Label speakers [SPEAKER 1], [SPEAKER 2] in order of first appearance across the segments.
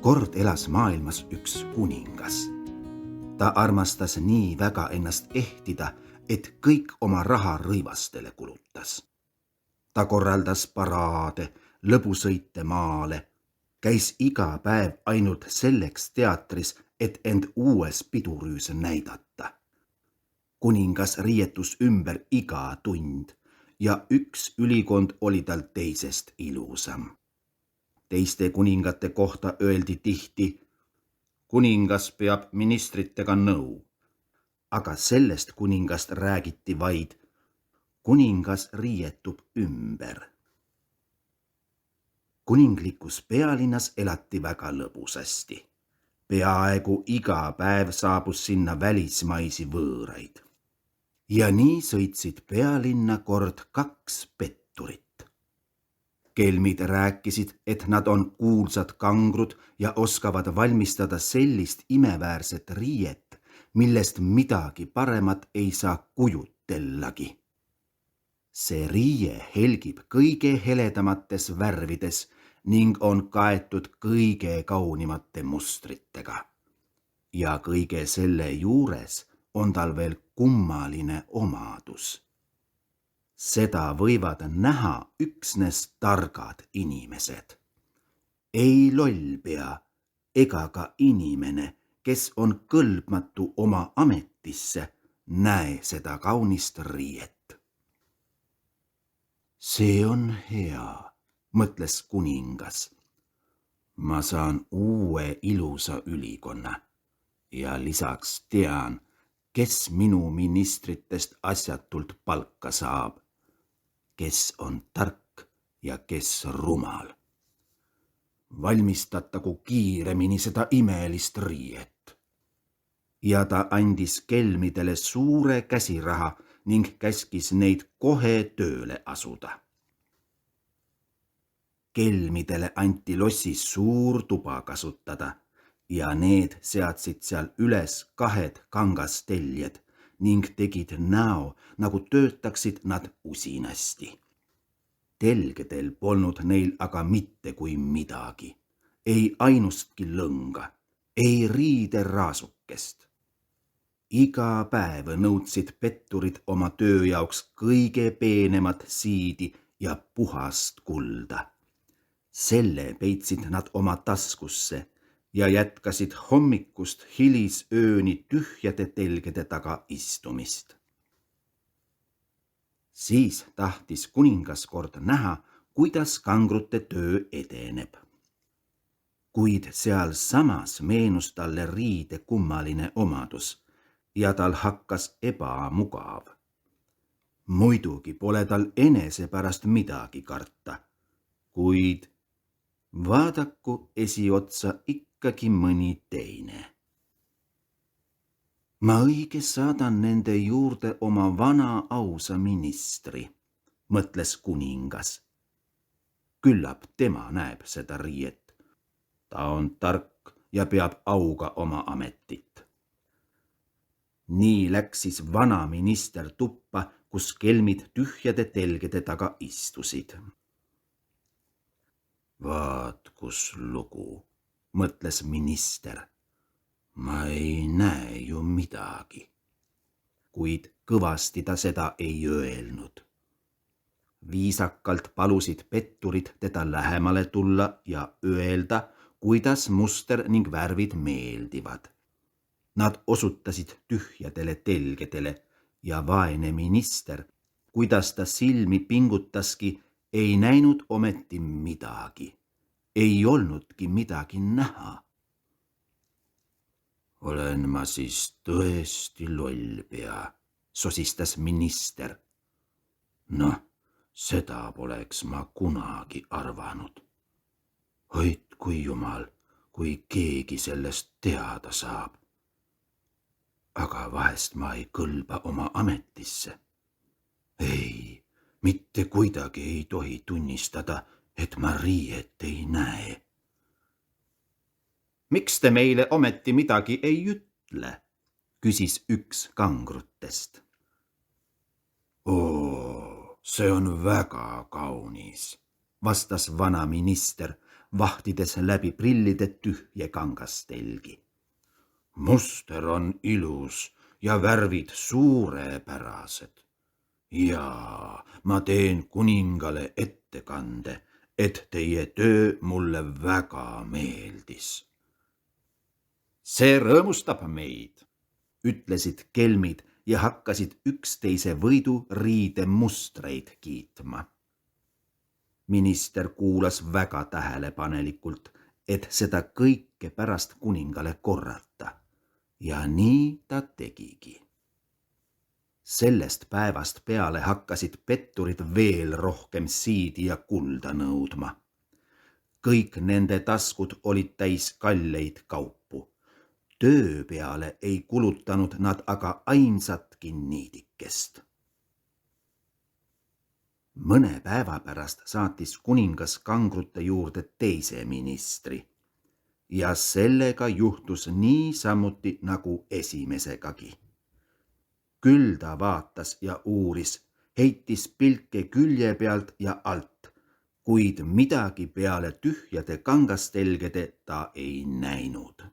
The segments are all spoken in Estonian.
[SPEAKER 1] Kord elas maailmas üks kuningas. Ta armastas nii väga ennast ehtida, et kõik oma raha rõivastele kulutas. Ta korraldas paraade, lõbusõite maale, käis iga päev ainult selleks teatris, et end uues pidurüüs näidata. Kuningas riietus ümber iga tund ja üks ülikond oli tal teisest ilusam. Teiste kuningate kohta öeldi tihti, kuningas peab ministritega nõu, aga sellest kuningast räägiti vaid, kuningas riietub ümber. Kuninglikus pealinnas elati väga lõbusasti. Peaaegu iga päev saabus sinna välismaisi võõraid. Ja nii sõitsid pealinna kord kaks petturit. Kelmid rääkisid, et nad on kuulsad kangrud ja oskavad valmistada sellist imeväärset riiet, millest midagi paremat ei saa kujutellagi. See riie helgib kõige heledamates värvides ning on kaetud kõige kaunimate mustritega. Ja kõige selle juures on tal veel kummaline omadus. Seda võivad näha üksnes targad inimesed. Ei lollpea ega ka inimene, kes on kõlbmatu oma ametisse, näe seda kaunist riiet. See on hea, mõtles kuningas. Ma saan uue ilusa ülikonna ja lisaks tean, kes minu ministritest asjatult palka saab, kes on tark ja kes rumal. Valmistatagu kiiremini seda imelist riiet. Ja ta andis kelmidele suure käsiraha ning käskis neid kohe tööle asuda. Kelmidele anti lossis suur tuba kasutada ja need seadsid seal üles 2 kangasteljed ning tegid näo, nagu töötaksid nad usinasti. Telgedel polnud neil aga mitte kui midagi, ei ainustki lõnga, ei riideraasukest. Iga päev nõudsid petturid oma töö jaoks kõige peenemat siidi ja puhast kulda. Selle peitsid nad oma taskusse ja jätkasid hommikust hilisööni tühjade telgede taga istumist. Siis tahtis kuningas kord näha, kuidas kangrute töö edeneb. Kuid seal samas meenus talle riide kummaline omadus ja tal hakkas ebamugav. Muidugi pole tal enese pärast midagi karta, kuid vaadaku esiotsa ikkagi mõni teine. Ma õige saadan nende juurde oma vana ausa ministri, mõtles kuningas. Küllap tema näeb seda riiet. Ta on tark ja peab auga oma ametit. Nii läks siis vana minister tuppa, kus kelmid tühjade telgede taga istusid. Vaat kus lugu, mõtles minister. Ma ei näe ju midagi. Kuid kõvasti ta seda ei öelnud. Viisakalt palusid petturid teda lähemale tulla ja öelda, kuidas muster ning värvid meeldivad. Nad osutasid tühjadele telgedele ja vaene minister, kuidas ta silmi pingutaski, ei näinud ometi midagi. Ei olnudki midagi näha. Olen ma siis tõesti lollpea, sosistas minister. Noh, seda poleks ma kunagi arvanud. Hoidku jumal, kui keegi sellest teada saab. Aga vahest ma ei kõlba oma ametisse. Ei, mitte kuidagi ei tohi tunnistada, et ma riiet ei näe. Miks te meile ometi midagi ei ütle, küsis üks kangrutest. Oo, see on väga kaunis, vastas vana minister, vahtides läbi prillide tühje kangastelgi. Muster on ilus ja värvid suurepärased. Ja ma teen kuningale ettekande, et teie töö mulle väga meeldis. See rõõmustab meid, ütlesid kelmid ja hakkasid üksteise võidu riide mustreid kiitma. Minister kuulas väga tähelepanelikult, et seda kõike pärast kuningale korrata. Ja nii ta tegigi. Sellest päevast peale hakkasid petturid veel rohkem siidi ja kulda nõudma. Kõik nende taskud olid täis kalleid kaupu. Töö peale ei kulutanud nad aga ainsatki niidikest. Mõne päeva pärast saatis kuningas kangrute juurde teise ministri. Ja sellega juhtus niisamuti nagu esimesegagi. Küll ta vaatas ja uuris, heitis pilke külje pealt ja alt, kuid midagi peale tühjade kangastelgede ta ei näinud.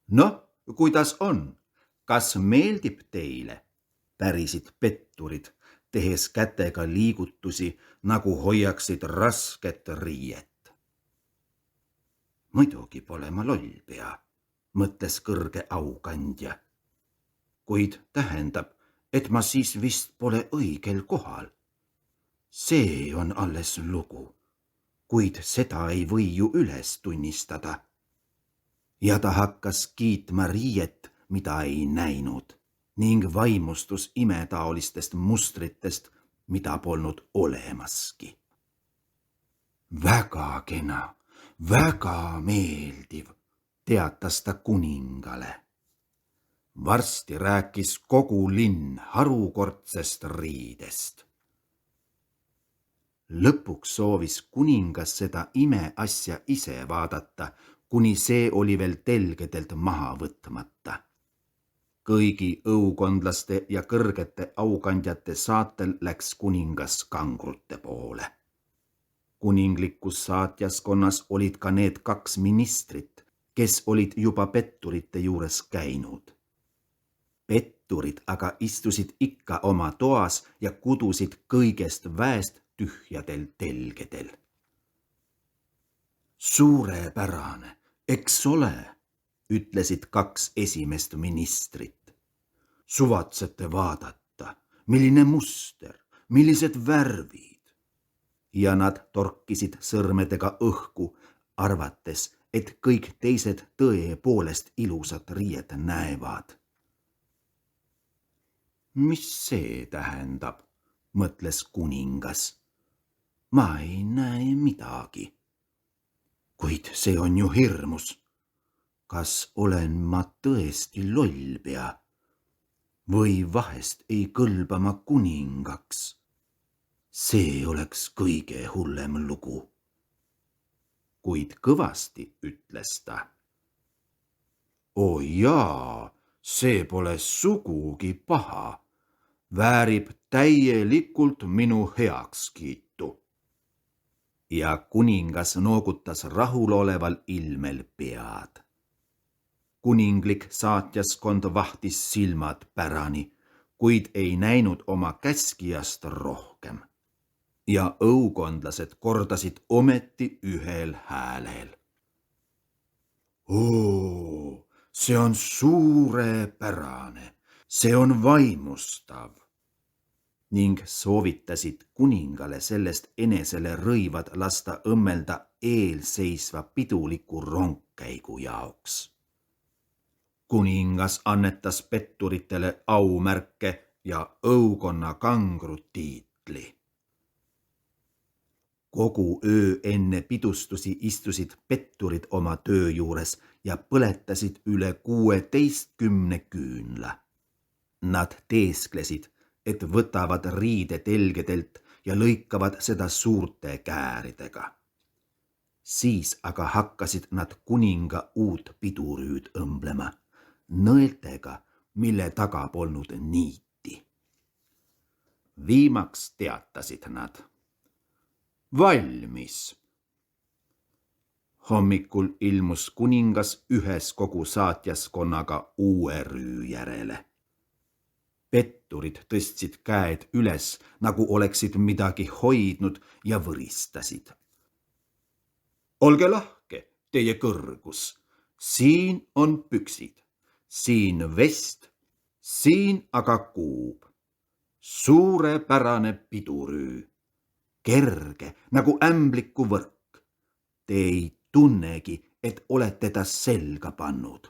[SPEAKER 1] Noh, kuidas on? Kas meeldib teile? Pärisid petturid, tehes kätega liigutusi, nagu hoiaksid rasket riiet. Muidugi pole ma lollpea, mõtles kõrge aukandja. Kuid tähendab, et ma siis vist pole õigel kohal. See on alles lugu, kuid seda ei või ju üles tunnistada. Ja ta hakkas kiitma riiet, mida ei näinud, ning vaimustus imetaolistest mustritest, mida polnud olemaski. Väga kena, väga meeldiv, teatas ta kuningale. Varsti rääkis kogu linn harukordsest riidest. Lõpuks soovis kuningas seda imeasja ise vaadata, kuni see oli veel telgedelt maha võtmata. Kõigi õukondlaste ja kõrgete aukandjate saatel läks kuningas kangrute poole. Kuninglikus saatjaskonnas olid ka need 2 ministrit, kes olid juba petturite juures käinud. Petturid aga istusid ikka oma toas ja kudusid kõigest väest tühjadel telgedel. Suurepärane, eks ole, ütlesid 2 esimest ministrit. Suvatsete vaadata, milline muster, millised värvid. Ja nad torkisid sõrmedega õhku, arvates, et kõik teised tõepoolest ilusat riiet näevad. Mis see tähendab, mõtles kuningas. Ma ei näe midagi. Kuid see on ju hirmus. Kas olen ma tõesti lollpea? Või vahest ei kõlba ma kuningaks? See oleks kõige hullem lugu. Kuid kõvasti ütles ta. O jaa, see pole sugugi paha. Väärib täielikult minu heakskiitu. Ja kuningas noogutas rahuloleval ilmel pead. Kuninglik saatjaskond vahtis silmad pärani, kuid ei näinud oma käskijast rohkem. Ja õukondlased kordasid ometi ühel häälel. Oo, see on suurepärane. See on vaimustav. Ning soovitasid kuningale sellest enesele rõivad lasta õmmelda eelseisva piduliku rongkäigu jaoks. Kuningas annetas petturitele aumärke ja õukonna kangru tiitli. Kogu öö enne pidustusi istusid petturid oma töö juures ja põletasid üle 16 küünla. Nad teesklesid, et võtavad riide telgedelt ja lõikavad seda suurte kääridega. Siis aga hakkasid nad kuninga uut pidurüüd õmblema, nõeltega, mille taga polnud niiti. Viimaks teatasid nad. Valmis. Hommikul ilmus kuningas üheskogu saatjaskonnaga uue rüü järele. Petturid tõstsid käed üles, nagu oleksid midagi hoidnud ja võristasid. Olge lahke, teie kõrgus, siin on püksid, siin vest, siin aga kuub. Suurepärane pidurüü, kerge nagu ämbliku võrk. Te ei tunnegi, et olete ta selga pannud.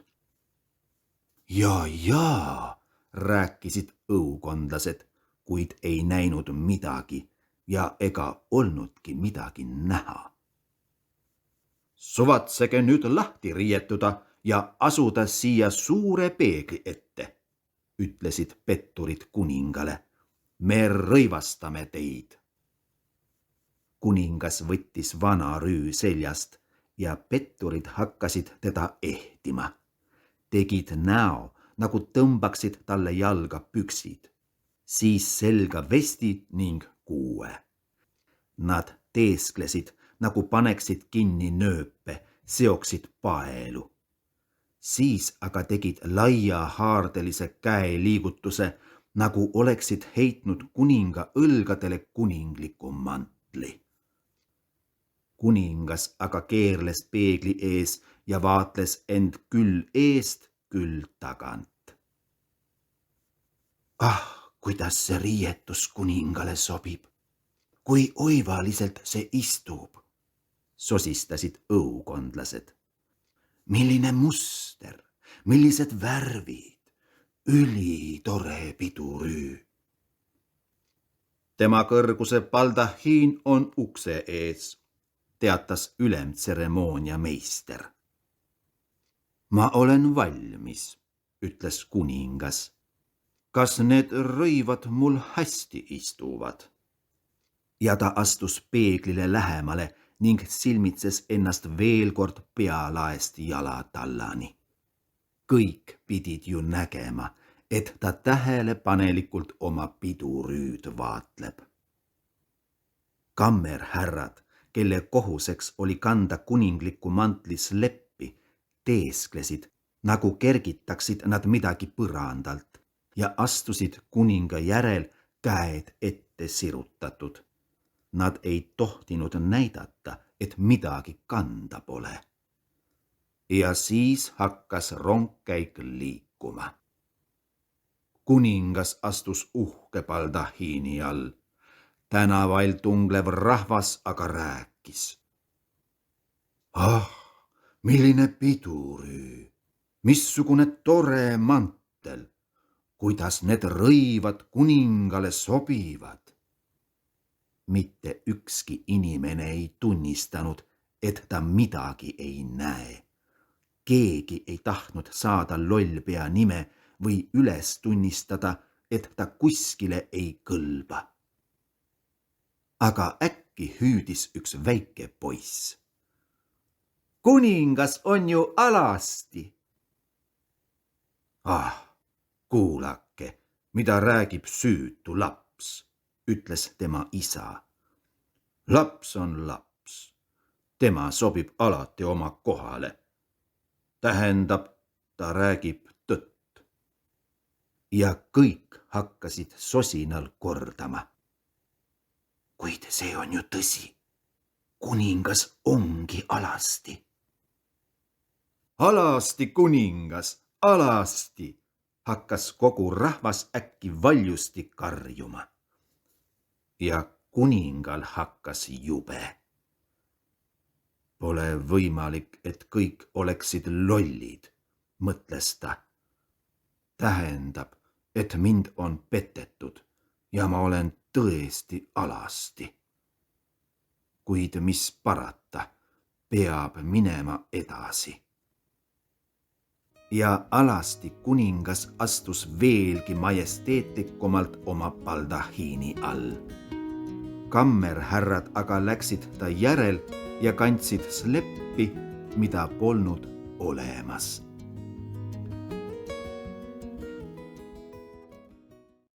[SPEAKER 1] Jaa, rääkisid õukondlased, kuid ei näinud midagi ja ega olnudki midagi näha. Suvatsege nüüd lahti riietuda ja asuda siia suure peegli ette, ütlesid petturid kuningale. Me rõivastame teid. Kuningas võttis vana rüü seljast ja petturid hakkasid teda ehtima. Tegid näo, nagu tõmbaksid talle jalga püksid, siis selga vesti ning kuue. Nad teesklesid, nagu paneksid kinni nööpe, seoksid paelu. Siis aga tegid laia haardelise käe liigutuse, nagu oleksid heitnud kuninga õlgadele kuningliku mantli. Kuningas aga keerles peegli ees ja vaatles end küll eest, küll tagant. Kuidas see riietus kuningale sobib, kui oivaliselt see istub, sosistasid õukondlased. Milline muster, millised värvid, ülitore pidurüü. Tema kõrguse baldahiin on ukse ees, teatas ülemtseremoonia meister. Ma olen valmis, ütles kuningas. Kas need rõivad mul hästi istuvad? Ja ta astus peeglile lähemale ning silmitses ennast veel kord pealaest jalatallani. Kõik pidid ju nägema, et ta tähelepanelikult oma pidurüüd vaatleb. Kammerhärrad, kelle kohuseks oli kanda kuninglikku mantli sleppi, teesklesid, nagu kergitaksid nad midagi põrandalt ja astusid kuninga järel käed ette sirutatud. Nad ei tohtinud näidata, et midagi kanda pole. Ja siis hakkas rongkäik liikuma. Kuningas astus uhke baldahiini all. Tänavail tunglev rahvas aga rääkis. Milline pidurüü, missugune tore mantel, kuidas need rõivad kuningale sobivad. Mitte ükski inimene ei tunnistanud, et ta midagi ei näe. Keegi ei tahtnud saada lollpea nime või üles tunnistada, et ta kuskile ei kõlba. Aga äkki hüüdis üks väike poiss. Kuningas on ju alasti. Kuulake, mida räägib süütu laps, ütles tema isa. Laps on laps. Tema sobib alati oma kohale. Tähendab, ta räägib tõtt. Ja kõik hakkasid sosinal kordama. Kuid see on ju tõsi. Kuningas ongi alasti. Alasti, kuningas, alasti, hakkas kogu rahvas äkki valjusti karjuma. Ja kuningal hakkas jube. Pole võimalik, et kõik oleksid lollid, mõtles ta. Tähendab, et mind on petetud ja ma olen tõesti alasti. Kuid mis parata, peab minema edasi. Ja alasti kuningas astus veelgi majesteetlikumalt oma baldahiini all. Kammerhärrad aga läksid ta järel ja kandsid sleppi, mida polnud olemas.